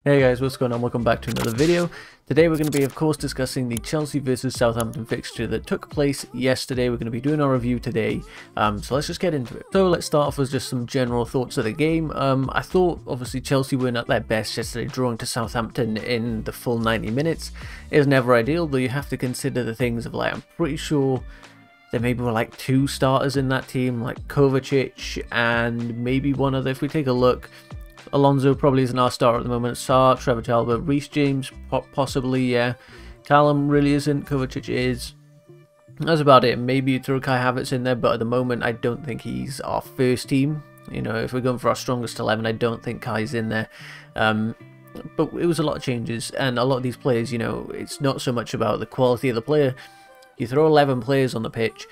Hey guys, what's going on? Welcome back to another video. Today we're going to be, of course, discussing the Chelsea versus Southampton fixture that took place yesterday. We're going to be doing our review today, so let's just get into it. So let's start off with just some general thoughts of the game. I thought, obviously, Chelsea weren't at their best yesterday, drawing to Southampton in the full 90 minutes. It is never ideal, though you have to consider the things of, like, I'm pretty sure there maybe were like two starters in that team, like Kovacic and maybe one other. If we take a look, Alonso probably isn't our starter at the moment. Sarr, Trevor Chalobah, Reece James, possibly, yeah. Callum really isn't. Kovacic is. That's about it. Maybe you throw Kai Havertz in there, but at the moment, I don't think he's our first team. You know, if we're going for our strongest 11, I don't think Kai's in there. But it was a lot of changes, and a lot of these players, you know, it's not so much about the quality of the player. You throw 11 players on the pitch,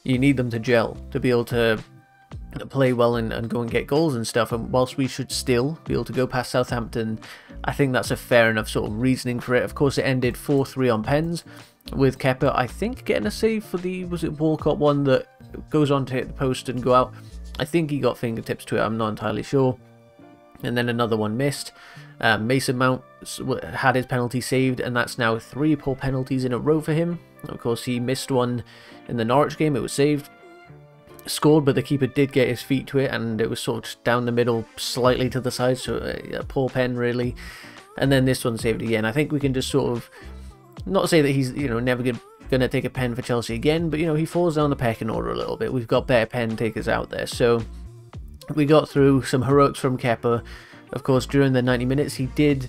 you need them to gel, to be able to play well and go and get goals and stuff. And whilst we should still be able to go past Southampton, I think that's a fair enough sort of reasoning for it. Of course, it ended 4-3 on pens, with Kepa, I think, getting a save for the, was it Walcott one that goes on to hit the post and go out? I think he got fingertips to it, I'm not entirely sure. And then another one missed. Mason Mount had his penalty saved, and that's now 3 poor penalties in a row for him. Of course, he missed one in the Norwich game, it was saved. Scored, but the keeper did get his feet to it, and it was sort of just down the middle, slightly to the side, so a poor pen really. And then this one saved again. I think we can just sort of, not say that he's, you know, never going to take a pen for Chelsea again, but, you know, he falls down the pecking order a little bit. We've got better pen takers out there, so we got through some heroics from Kepa. Of course, during the 90 minutes, he did,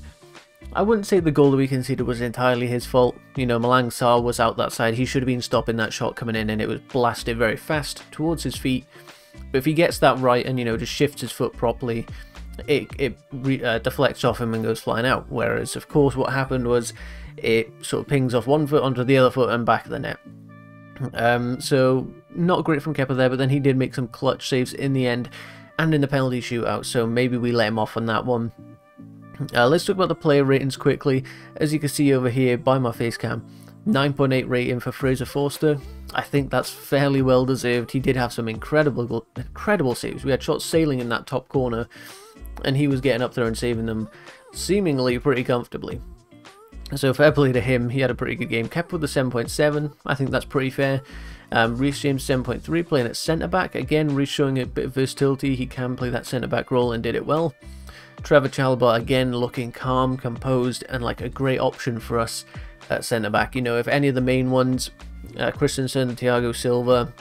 I wouldn't say the goal that we conceded was entirely his fault. You know, Malang Sarr was out that side. He should have been stopping that shot coming in, and it was blasted very fast towards his feet. But if he gets that right and, you know, just shifts his foot properly, it deflects off him and goes flying out. Whereas, of course, what happened was it sort of pings off one foot onto the other foot and back of the net. So, not great from Kepa there, but then he did make some clutch saves in the end and in the penalty shootout, so maybe we let him off on that one. Let's talk about the player ratings quickly. As you can see over here by my face cam, 9.8 rating for Fraser Forster. I think that's fairly well deserved. He did have some incredible saves. We had shots sailing in that top corner, and he was getting up there and saving them seemingly pretty comfortably. So fair play to him, he had a pretty good game. Kept with the 7.7, I think that's pretty fair. Reece James 7.3, playing at centre-back. Again, Reece showing a bit of versatility, he can play that centre-back role and did it well. Trevor Chalobah, again, looking calm, composed, and like a great option for us at centre-back. You know, if any of the main ones, Christensen, Thiago Silva,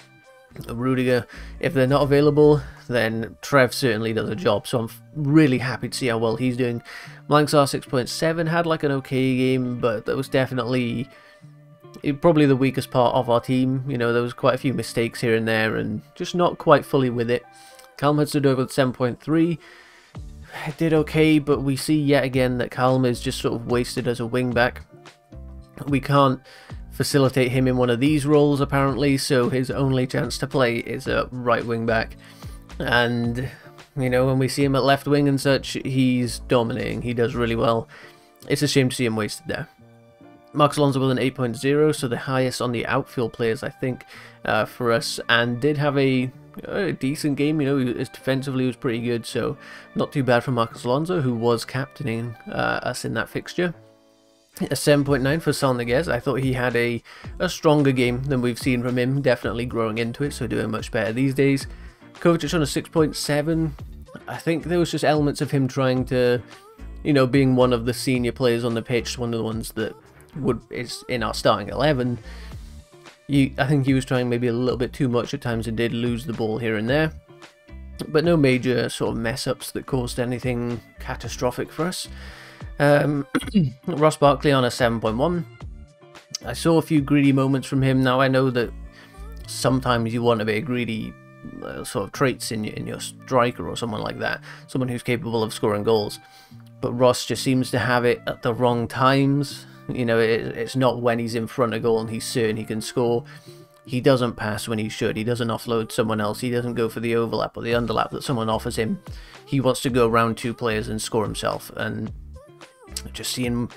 Rudiger, if they're not available, then Trev certainly does a job. So I'm really happy to see how well he's doing. Malang Sarr 6.7, had like an okay game, but that was definitely probably the weakest part of our team. You know, there was quite a few mistakes here and there, and just not quite fully with it. Callum Hudson-Odoi with 7.3. Did okay, but we see yet again that Callum is just sort of wasted as a wing-back. We can't facilitate him in one of these roles, apparently, so his only chance to play is a right wing-back. And, you know, when we see him at left wing and such, he's dominating. He does really well. It's a shame to see him wasted there. Marcos Alonso with an 8.0, so the highest on the outfield players, I think, for us, and did have a decent game. You know, defensively was pretty good, so not too bad for Marcos Alonso, who was captaining us in that fixture. A 7.9 for Saul Niguez. I thought he had a stronger game than we've seen from him, definitely growing into it, so doing much better these days. Kovacic on a 6.7. I think there was just elements of him trying to, you know, being one of the senior players on the pitch, one of the ones that is in our starting 11. I think he was trying maybe a little bit too much at times and did lose the ball here and there. But no major sort of mess-ups that caused anything catastrophic for us. Ross Barkley on a 7.1. I saw a few greedy moments from him. Now I know that sometimes you want a bit of greedy sort of traits in your striker or someone like that. Someone who's capable of scoring goals. But Ross just seems to have it at the wrong times. You know, it's not when he's in front of goal and he's certain he can score. He doesn't pass when he should. He doesn't offload someone else. He doesn't go for the overlap or the underlap that someone offers him. He wants to go around two players and score himself. And just seeing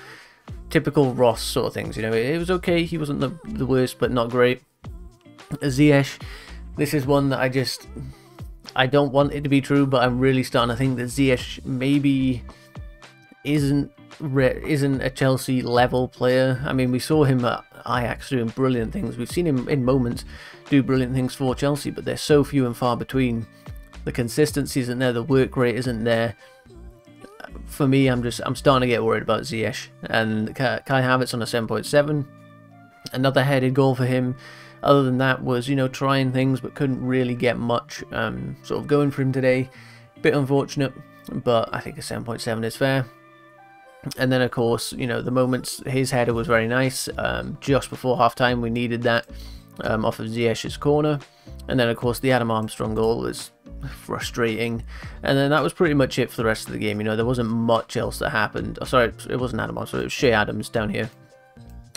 typical Ross sort of things. You know, it was okay. He wasn't the worst, but not great. Ziyech, this is one that I don't want it to be true, but I'm really starting to think that Ziyech maybe isn't a Chelsea level player. I mean, we saw him at Ajax doing brilliant things. We've seen him in moments do brilliant things for Chelsea, but they're so few and far between. The consistency isn't there, the work rate isn't there. For me, I'm starting to get worried about Ziyech. And Kai Havertz on a 7.7. Another headed goal for him. Other than that was, you know, trying things but couldn't really get much sort of going for him today. Bit unfortunate, but I think a 7.7 is fair. And then, of course, you know, the moments, his header was very nice. Just before half-time, we needed that off of Ziyech's corner. And then, of course, the Adam Armstrong goal was frustrating. And then that was pretty much it for the rest of the game. You know, there wasn't much else that happened. Oh, sorry, it wasn't Adam Armstrong, it was Shea Adams down here.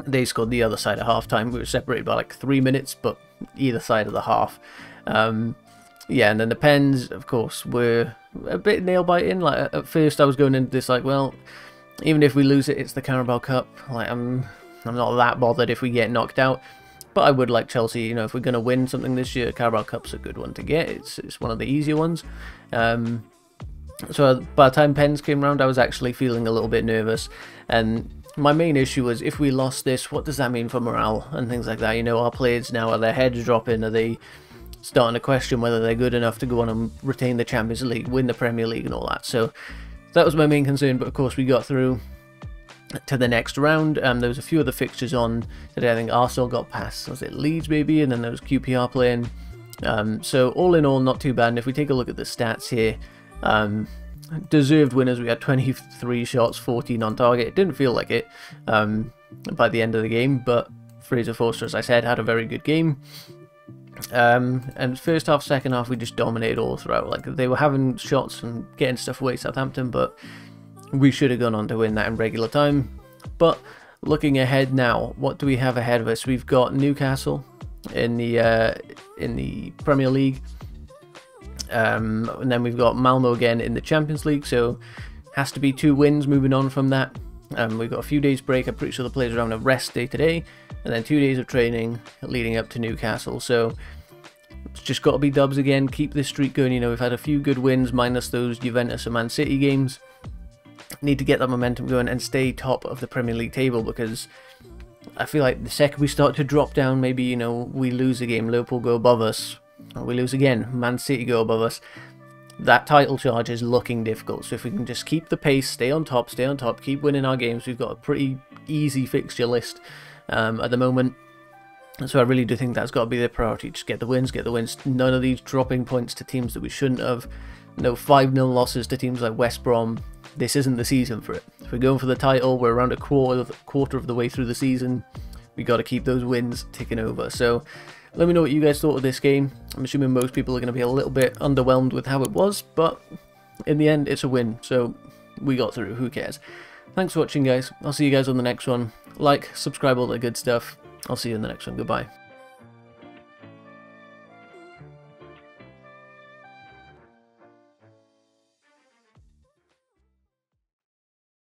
They scored the other side at half-time. We were separated by like 3 minutes, but either side of the half. Yeah, and then the pens, of course, were a bit nail-biting. Like, at first I was going into this like, well, even if we lose it, it's the Carabao Cup. Like, I'm not that bothered if we get knocked out. But I would like Chelsea, you know, if we're going to win something this year, Carabao Cup's a good one to get. It's one of the easier ones. So by the time pens came around, I was actually feeling a little bit nervous. And my main issue was, if we lost this, what does that mean for morale and things like that? You know, our players now, are their heads dropping? Are they starting to question whether they're good enough to go on and retain the Champions League, win the Premier League and all that? So that was my main concern, but of course we got through to the next round. There was a few other fixtures on today. I think Arsenal got past, was it Leeds maybe, and then there was QPR playing. So all in all, not too bad. And if we take a look at the stats here, deserved winners. We had 23 shots, 14 on target. It didn't feel like it by the end of the game, but Fraser Forster, as I said, had a very good game. And first half, second half, we just dominated all throughout. Like, they were having shots and getting stuff away, Southampton, but we should have gone on to win that in regular time. But looking ahead now, what do we have ahead of us? We've got Newcastle in the Premier League, and then we've got Malmo again in the Champions League. So has to be 2 wins moving on from that. We've got a few days break. I'm pretty sure the players are on a rest day today, and then 2 days of training leading up to Newcastle. So it's just got to be dubs again, keep this streak going. You know, we've had a few good wins minus those Juventus and Man City games. Need to get that momentum going and stay top of the Premier League table, because I feel like the second we start to drop down, maybe, you know, we lose a game, Liverpool go above us, or we lose again, Man City go above us, that title charge is looking difficult. So if we can just keep the pace, stay on top, keep winning our games, we've got a pretty easy fixture list at the moment. So I really do think that's got to be the priority. Just get the wins, none of these dropping points to teams that we shouldn't have. No 5-0 losses to teams like West Brom. This isn't the season for it. If we're going for the title, we're around a quarter of the way through the season. We got to keep those wins ticking over. So let me know what you guys thought of this game. I'm assuming most people are going to be a little bit underwhelmed with how it was, but in the end, it's a win. So we got through. Who cares? Thanks for watching, guys. I'll see you guys on the next one. Like, subscribe, all that good stuff. I'll see you in the next one. Goodbye.